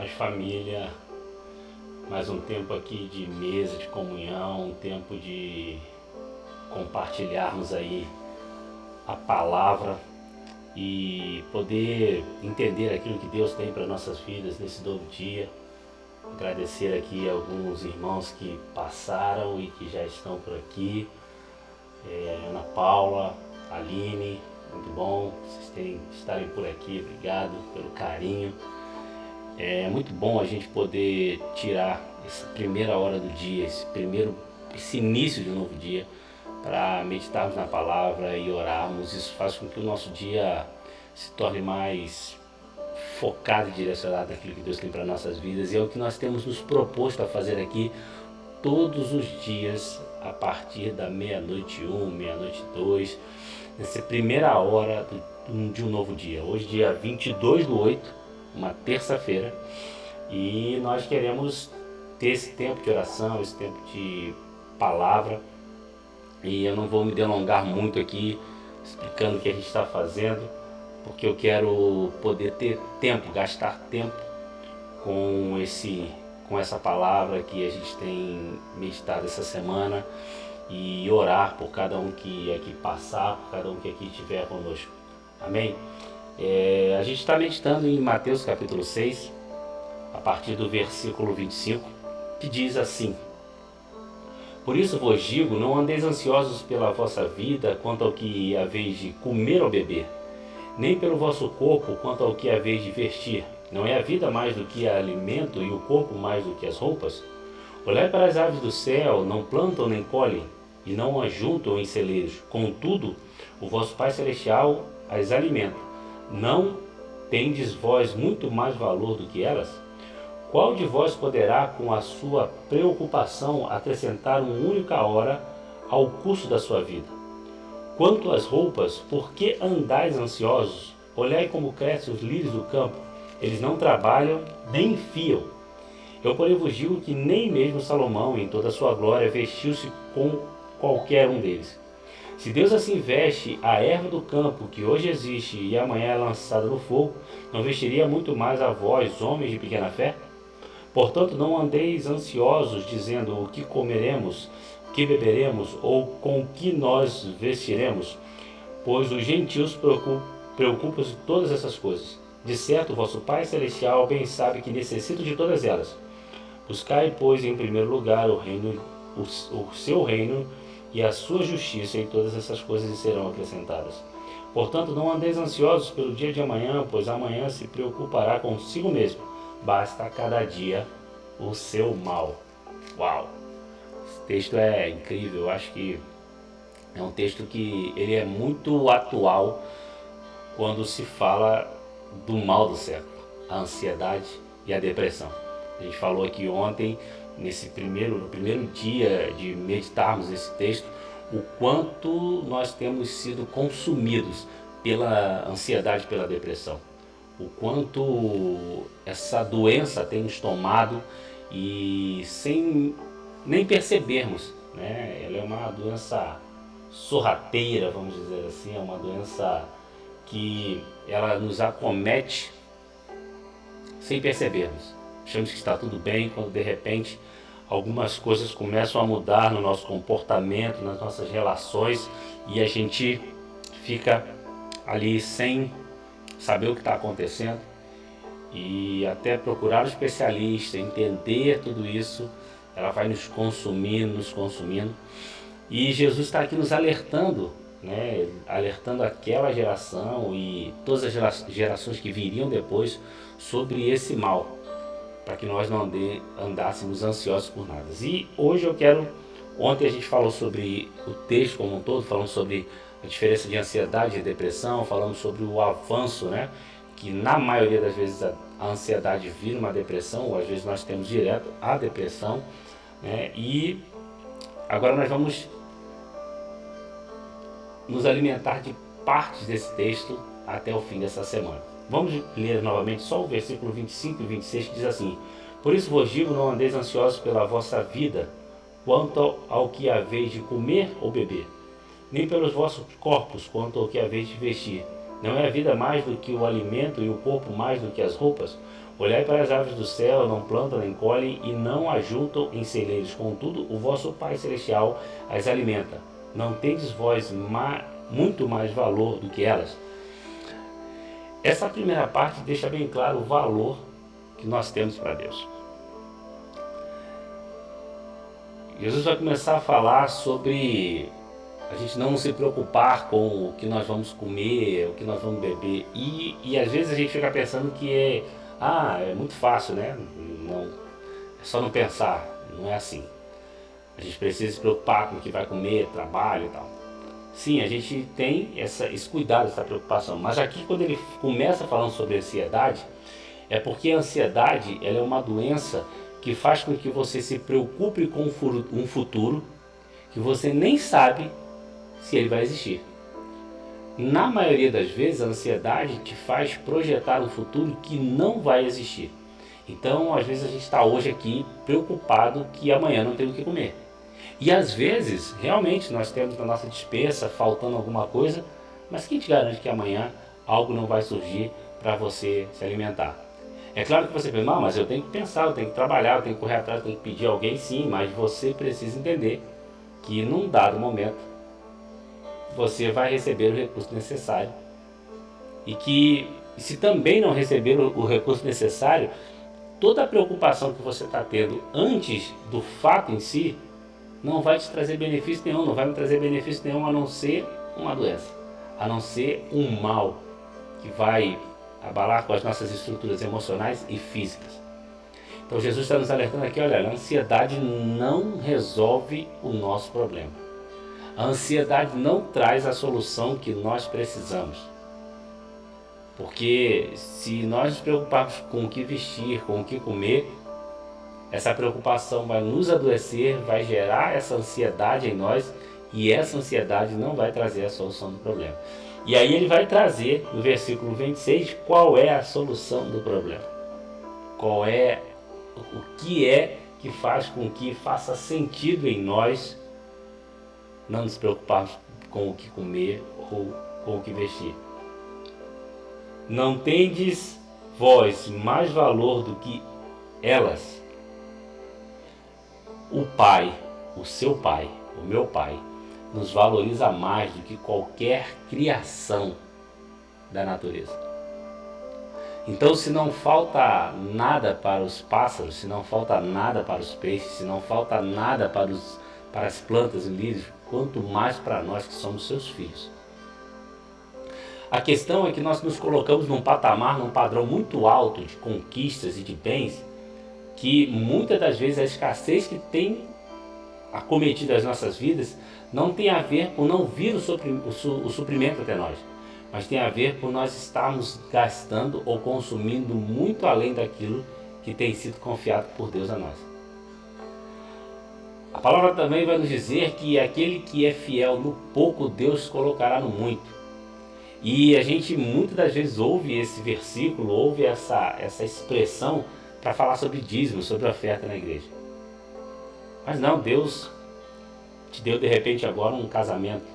mais família, mais um tempo aqui de mesa, de comunhão, um tempo de compartilharmos aí a palavra e poder entender aquilo que Deus tem para nossas vidas nesse novo dia. Agradecer aqui a alguns irmãos que passaram e que já estão por aqui. Ana Paula, Aline, muito bom vocês estarem por aqui, obrigado pelo carinho. É muito bom a gente poder tirar essa primeira hora do dia, esse início de um novo dia, para meditarmos na palavra e orarmos. Isso faz com que o nosso dia se torne mais focado e direcionado naquilo que Deus tem para nossas vidas, e é o que nós temos nos proposto a fazer aqui todos os dias a partir da meia-noite 1, meia-noite 2, nessa primeira hora de um novo dia. Hoje dia 22/8, uma terça-feira, e nós queremos ter esse tempo de oração, esse tempo de palavra, e eu não vou me delongar muito aqui explicando o que a gente está fazendo, porque eu quero poder ter tempo, gastar tempo com essa palavra que a gente tem meditado essa semana, e orar por cada um que aqui passar, por cada um que aqui estiver conosco. Amém? A gente está meditando em Mateus capítulo 6, a partir do versículo 25, que diz assim: Por isso vos digo, não andeis ansiosos pela vossa vida quanto ao que haveis de comer ou beber, nem pelo vosso corpo quanto ao que haveis de vestir. Não é a vida mais do que alimento e o corpo mais do que as roupas? Olhai para as aves do céu, não plantam nem colhem, e não ajuntam em celeiros. Contudo, o vosso Pai Celestial as alimenta. Não tendes vós muito mais valor do que elas? Qual de vós poderá, com a sua preocupação, acrescentar uma única hora ao curso da sua vida? Quanto às roupas, por que andais ansiosos? Olhai como crescem os lírios do campo. Eles não trabalham, nem fiam. Eu, porém, vos digo que nem mesmo Salomão, em toda a sua glória, vestiu-se com qualquer um deles. Se Deus assim veste a erva do campo, que hoje existe e amanhã é lançada no fogo, não vestiria muito mais a vós, homens de pequena fé? Portanto, não andeis ansiosos, dizendo o que comeremos, o que beberemos, ou com o que nós vestiremos, pois os gentios preocupam-se de todas essas coisas. De certo, vosso Pai Celestial bem sabe que necessita de todas elas. Buscai, pois, em primeiro lugar o seu reino e a sua justiça, e todas essas coisas lhe serão acrescentadas. Portanto, não andeis ansiosos pelo dia de amanhã, pois amanhã se preocupará consigo mesmo. Basta a cada dia o seu mal. Uau! Esse texto é incrível. Eu acho que é um texto que ele é muito atual quando se fala do mal do século, a ansiedade e a depressão. A gente falou aqui ontem, no primeiro dia de meditarmos esse texto, o quanto nós temos sido consumidos pela ansiedade, pela depressão. O quanto essa doença tem nos tomado e sem nem percebermos, né? Ela é uma doença sorrateira, vamos dizer assim, é uma doença que ela nos acomete sem percebermos. Achamos que está tudo bem, quando de repente algumas coisas começam a mudar no nosso comportamento, nas nossas relações, e a gente fica ali sem saber o que está acontecendo, e até procurar um especialista, entender tudo isso, ela vai nos consumindo, e Jesus está aqui nos alertando, né? Alertando aquela geração e todas as gerações que viriam depois sobre esse mal, para que nós não andássemos ansiosos por nada. E hoje ontem a gente falou sobre o texto como um todo, falamos sobre a diferença de ansiedade e depressão, falamos sobre o avanço, né? Que na maioria das vezes a ansiedade vira uma depressão, ou às vezes nós temos direto a depressão, né? E agora nós vamos nos alimentar de partes desse texto até o fim dessa semana. Vamos ler novamente só o versículo 25 e 26, que diz assim: Por isso vos digo, não andeis ansiosos pela vossa vida, quanto ao que haveis de comer ou beber, nem pelos vossos corpos, quanto ao que haveis de vestir. Não é a vida mais do que o alimento e o corpo mais do que as roupas? Olhai para as aves do céu, não plantam nem colhem e não ajuntam em celeiros, contudo o vosso Pai Celestial as alimenta. Não tendes vós muito mais valor do que elas? Essa primeira parte deixa bem claro o valor que nós temos para Deus. Jesus vai começar a falar sobre a gente não se preocupar com o que nós vamos comer, o que nós vamos beber. E às vezes a gente fica pensando que é muito fácil, né? Não, é só não pensar, não é assim. A gente precisa se preocupar com o que vai comer, trabalho e tal. Sim, a gente tem esse cuidado, essa preocupação. Mas aqui quando ele começa falando sobre ansiedade, é porque a ansiedade ela é uma doença que faz com que você se preocupe com um futuro que você nem sabe se ele vai existir. Na maioria das vezes, a ansiedade te faz projetar um futuro que não vai existir. Então, às vezes a gente está hoje aqui preocupado que amanhã não tem o que comer. E às vezes, realmente, nós temos na nossa despensa faltando alguma coisa, mas quem te garante que amanhã algo não vai surgir para você se alimentar? É claro que você pensa, não, mas eu tenho que pensar, eu tenho que trabalhar, eu tenho que correr atrás, eu tenho que pedir alguém, sim, mas você precisa entender que num dado momento você vai receber o recurso necessário e que se também não receber o recurso necessário, toda a preocupação que você está tendo antes do fato em si não vai te trazer benefício nenhum, não vai me trazer benefício nenhum a não ser uma doença, a não ser um mal que vai abalar com as nossas estruturas emocionais e físicas. Então Jesus está nos alertando aqui, olha, a ansiedade não resolve o nosso problema. A ansiedade não traz a solução que nós precisamos. Porque se nós nos preocuparmos com o que vestir, com o que comer, essa preocupação vai nos adoecer, vai gerar essa ansiedade em nós e essa ansiedade não vai trazer a solução do problema. E aí ele vai trazer, no versículo 26, qual é a solução do problema. Qual é, o que é que faz com que faça sentido em nós não nos preocuparmos com o que comer ou com o que vestir. Não tendes vós mais valor do que elas? O Pai, o seu Pai, o meu Pai, nos valoriza mais do que qualquer criação da natureza. Então, se não falta nada para os pássaros, se não falta nada para os peixes, se não falta nada para as plantas e lírios, quanto mais para nós que somos seus filhos. A questão é que nós nos colocamos num patamar, num padrão muito alto de conquistas e de bens, que muitas das vezes a escassez que tem acometido as nossas vidas não tem a ver por não vir o suprimento até nós, mas tem a ver por nós estarmos gastando ou consumindo muito além daquilo que tem sido confiado por Deus a nós. A palavra também vai nos dizer que aquele que é fiel no pouco, Deus colocará no muito. E a gente muitas das vezes ouve esse versículo, ouve essa expressão para falar sobre dízimo, sobre oferta na igreja. Mas não, Deus te deu de repente agora um casamento.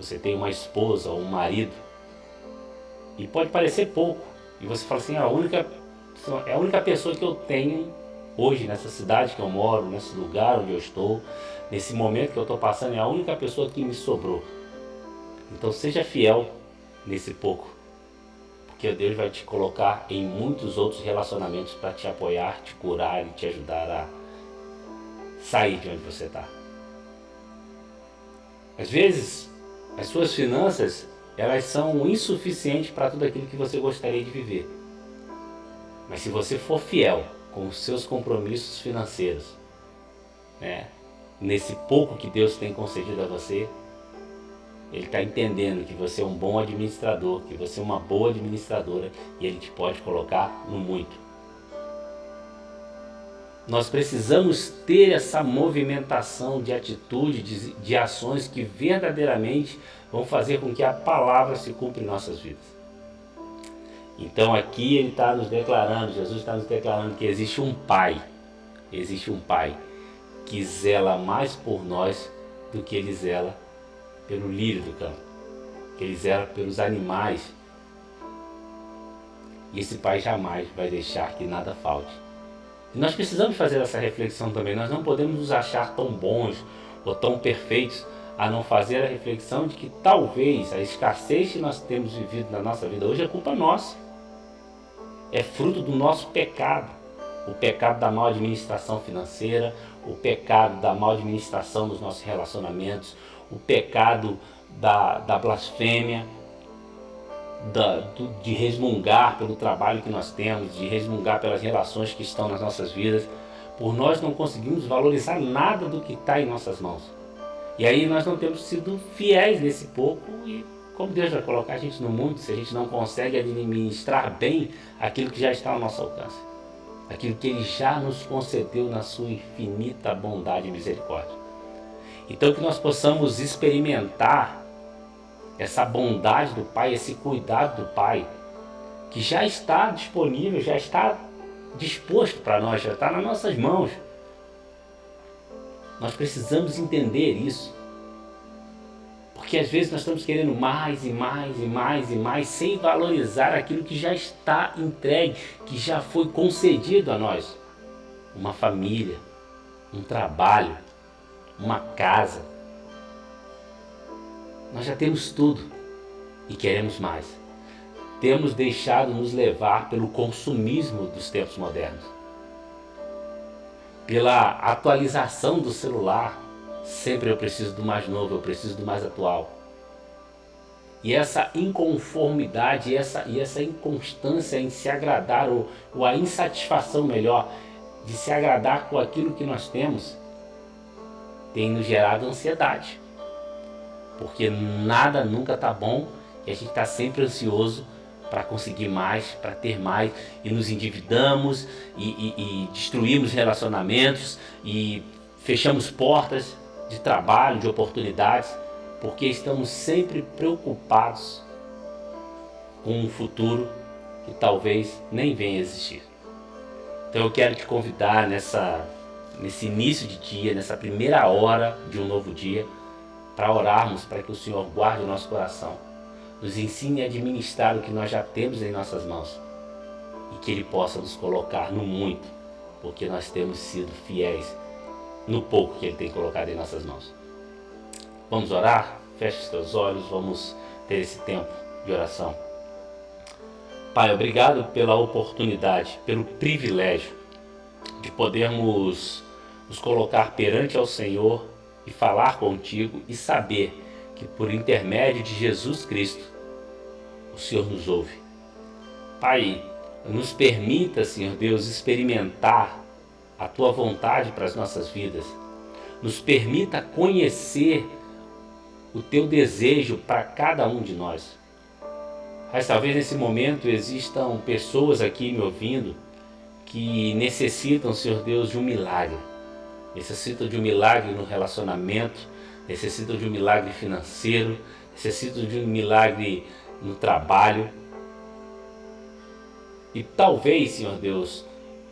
Você tem uma esposa ou um marido. E pode parecer pouco. E você fala assim, é a única pessoa que eu tenho hoje nessa cidade que eu moro, nesse lugar onde eu estou, nesse momento que eu estou passando, é a única pessoa que me sobrou. Então seja fiel nesse pouco. Porque Deus vai te colocar em muitos outros relacionamentos para te apoiar, te curar e te ajudar a sair de onde você está. Às vezes, as suas finanças, elas são insuficientes para tudo aquilo que você gostaria de viver. Mas se você for fiel com os seus compromissos financeiros, né, nesse pouco que Deus tem concedido a você, Ele está entendendo que você é um bom administrador, que você é uma boa administradora e Ele te pode colocar no muito. Nós precisamos ter essa movimentação de atitude, de ações que verdadeiramente vão fazer com que a palavra se cumpra em nossas vidas. Então aqui ele está nos declarando, Jesus está nos declarando que existe um Pai que zela mais por nós do que Ele zela pelo lírio do campo, que Ele zela pelos animais. E esse Pai jamais vai deixar que nada falte. E nós precisamos fazer essa reflexão também. Nós não podemos nos achar tão bons ou tão perfeitos a não fazer a reflexão de que talvez a escassez que nós temos vivido na nossa vida hoje é culpa nossa. É fruto do nosso pecado. O pecado da mal administração financeira, o pecado da mal administração dos nossos relacionamentos, o pecado da blasfêmia, de resmungar pelo trabalho que nós temos, de resmungar pelas relações que estão nas nossas vidas, por nós não conseguimos valorizar nada do que está em nossas mãos. E aí nós não temos sido fiéis nesse pouco, e como Deus vai colocar a gente no mundo se a gente não consegue administrar bem aquilo que já está ao nosso alcance, aquilo que Ele já nos concedeu na sua infinita bondade e misericórdia. Então que nós possamos experimentar essa bondade do Pai, esse cuidado do Pai, que já está disponível, já está disposto para nós, já está nas nossas mãos. Nós precisamos entender isso, porque às vezes nós estamos querendo mais e mais e mais e mais, sem valorizar aquilo que já está entregue, que já foi concedido a nós. Uma família, um trabalho, uma casa. Nós já temos tudo e queremos mais. Temos deixado nos levar pelo consumismo dos tempos modernos, pela atualização do celular. Sempre eu preciso do mais novo, eu preciso do mais atual. E essa inconformidade e essa inconstância em se agradar, ou a insatisfação melhor, de se agradar com aquilo que nós temos, tem nos gerado ansiedade. Porque nada nunca está bom e a gente está sempre ansioso para conseguir mais, para ter mais, e nos endividamos e destruímos relacionamentos e fechamos portas de trabalho, de oportunidades, porque estamos sempre preocupados com um futuro que talvez nem venha a existir. Então eu quero te convidar nesse início de dia, nessa primeira hora de um novo dia, para orarmos para que o Senhor guarde o nosso coração, nos ensine a administrar o que nós já temos em nossas mãos e que Ele possa nos colocar no muito, porque nós temos sido fiéis no pouco que Ele tem colocado em nossas mãos. Vamos orar? Feche os teus olhos, vamos ter esse tempo de oração. Pai, obrigado pela oportunidade, pelo privilégio de podermos nos colocar perante ao Senhor e falar contigo e saber que por intermédio de Jesus Cristo o Senhor nos ouve. Pai, nos permita, Senhor Deus, experimentar a Tua vontade para as nossas vidas. Nos permita conhecer o Teu desejo para cada um de nós. Mas talvez nesse momento existam pessoas aqui me ouvindo que necessitam, Senhor Deus, de um milagre. Necessitam de um milagre no relacionamento, necessitam de um milagre financeiro, necessitam de um milagre no trabalho. E talvez, Senhor Deus,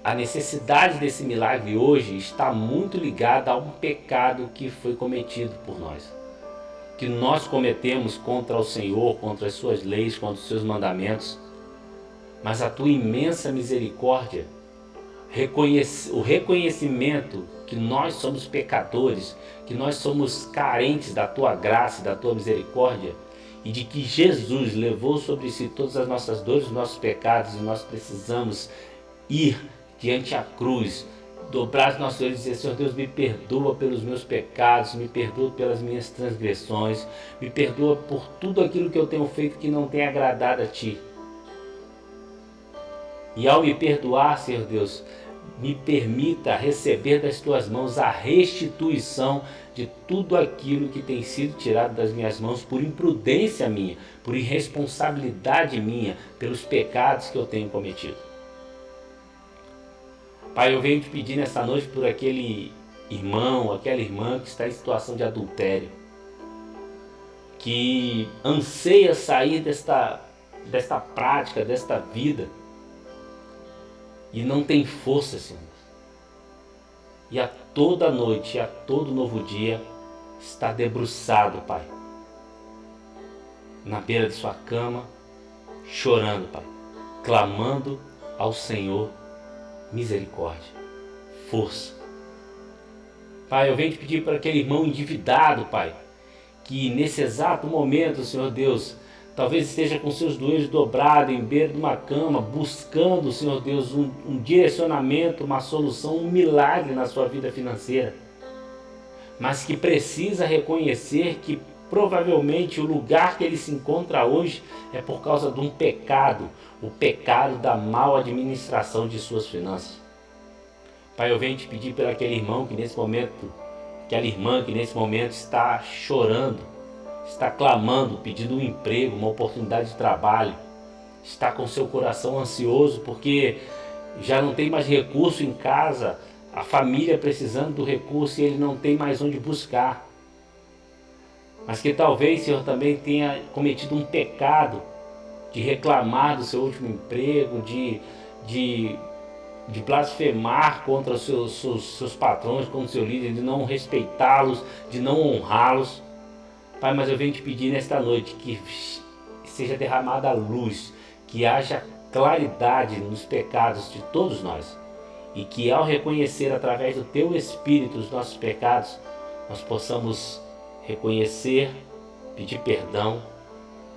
a necessidade desse milagre hoje está muito ligada a um pecado que foi cometido por nós, que nós cometemos contra o Senhor, contra as suas leis, contra os seus mandamentos. Mas a tua imensa misericórdia, o reconhecimento que nós somos pecadores, que nós somos carentes da tua graça, da tua misericórdia, e de que Jesus levou sobre si todas as nossas dores, os nossos pecados, e nós precisamos ir diante a cruz, dobrar os nossos olhos e dizer: Senhor Deus, me perdoa pelos meus pecados, me perdoa pelas minhas transgressões, me perdoa por tudo aquilo que eu tenho feito que não tem agradado a Ti. E ao me perdoar, Senhor Deus, me permita receber das Tuas mãos a restituição de tudo aquilo que tem sido tirado das minhas mãos por imprudência minha, por irresponsabilidade minha, pelos pecados que eu tenho cometido. Pai, eu venho te pedir nessa noite por aquele irmão, aquela irmã que está em situação de adultério, que anseia sair desta prática, desta vida, e não tem força, Senhor. E a toda noite, a todo novo dia, está debruçado, Pai, na beira de sua cama, chorando, Pai. clamando ao Senhor misericórdia, força. Pai, eu venho te pedir para aquele irmão endividado, Pai, que nesse exato momento, Senhor Deus, talvez esteja com seus joelhos dobrados em beira de uma cama, buscando, Senhor Deus, um direcionamento, uma solução, um milagre na sua vida financeira, mas que precisa reconhecer que provavelmente o lugar que ele se encontra hoje é por causa de um pecado, o pecado da mal administração de suas finanças. Pai, eu venho te pedir por aquele irmão que nesse momento, aquela irmã que nesse momento está chorando, está clamando, pedindo um emprego, uma oportunidade de trabalho, está com seu coração ansioso porque já não tem mais recurso em casa, a família precisando do recurso e ele não tem mais onde buscar. Mas que talvez, Senhor, também tenha cometido um pecado de reclamar do seu último emprego, de blasfemar contra os seus patrões, contra o seu líder, de não respeitá-los, de não honrá-los. Pai, mas eu venho te pedir nesta noite que seja derramada a luz, que haja claridade nos pecados de todos nós e que ao reconhecer através do Teu Espírito os nossos pecados, nós possamos reconhecer, pedir perdão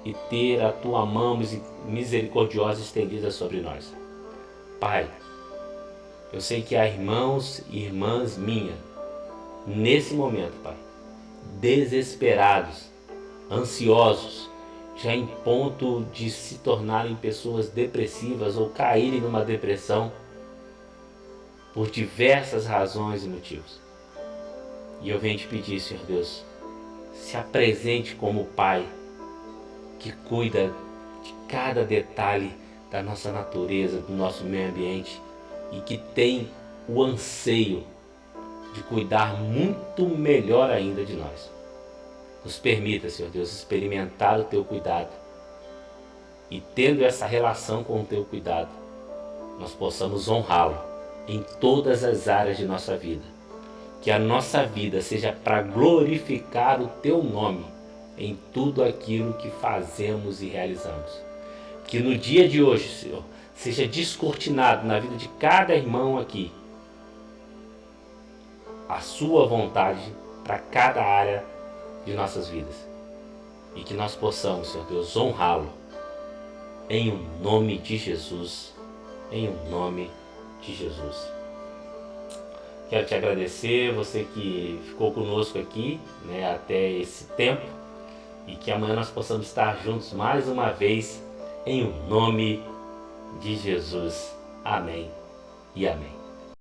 e ter a Tua mão misericordiosa estendida sobre nós. Pai, eu sei que há irmãos e irmãs minhas, nesse momento, Pai, desesperados, ansiosos, já em ponto de se tornarem pessoas depressivas ou caírem numa depressão por diversas razões e motivos. E eu venho te pedir, Senhor Deus, se apresente como Pai que cuida de cada detalhe da nossa natureza, do nosso meio ambiente, e que tem o anseio de cuidar muito melhor ainda de nós. Nos permita, Senhor Deus, experimentar o Teu cuidado e tendo essa relação com o Teu cuidado, nós possamos honrá-lo em todas as áreas de nossa vida. Que a nossa vida seja para glorificar o Teu nome em tudo aquilo que fazemos e realizamos. Que no dia de hoje, Senhor, seja descortinado na vida de cada irmão aqui a Sua vontade para cada área de nossas vidas. E que nós possamos, Senhor Deus, honrá-lo em o nome de Jesus. Em o nome de Jesus. Quero te agradecer, você que ficou conosco aqui, até esse tempo. E que amanhã nós possamos estar juntos mais uma vez em o nome de Jesus. Amém e amém.